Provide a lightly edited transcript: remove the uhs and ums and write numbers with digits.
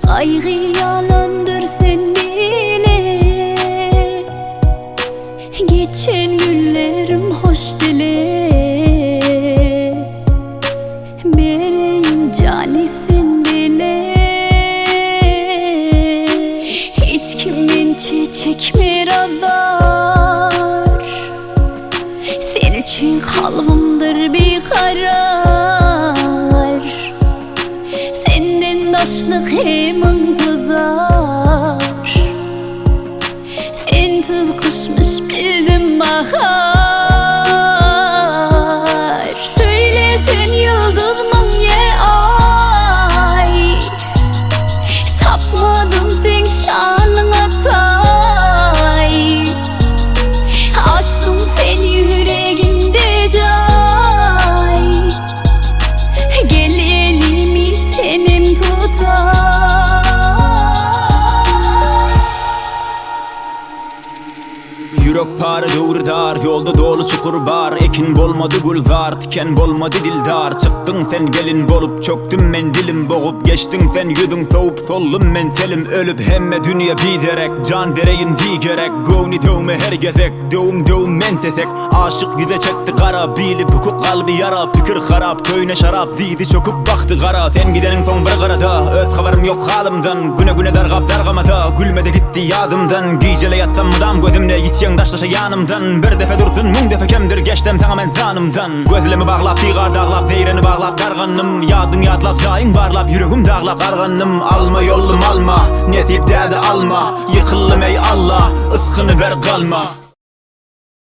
Kaygı yalandır sen bile. Geçen günlerim hoş dile. Bereyim cani sen dile. Hiç kimin çekme radar. Sen için kalbimdir bir karar. Senden daşlık hem intizar. Sensiz kışmış bildim bahar. Söyle sen yıldız mı ye ay. Tapmadım sen şanına tay. Açtım sen yüreğimde cay. Gel elimi senim tutar. Yürek parı doğurdar, yolda dolu çukur bar. Ekin bolmadı gulzar, tiken bolmadı dildar. Çıktın sen gelin bolup, çöktüm men dilim boğup. Geçtin sen yüzün soğup, sollum men telim ölüp. Hemme dünya biderek, can dereyin di gerek. Gövni dövme her gezek, dövüm men tesek. Aşık yüze çekti kara, bilip hukuk kalbi yara. Fikir harap, köyne şarap, dizi çöküp baktı kara. Sen gidenin son bir karada, öz haberim yok halimden. Güne güne dargap dargamada, gülmede gitti yadımdan. Gecele yatsam mıdam gözümle yityen taşlaşa yanımdan. Bir defa dursun mun defa kemdir geçtim tamamen zanımdan. Gözlerimi bağlap, diğer dağlap, zeyreni bağlap darganım. Yadın yadlap, zayın barlap, yüreğim dağlap darganım. Alma yolum alma, nesip derdi alma. Yıkılım ey Allah, ıskını ver kalma.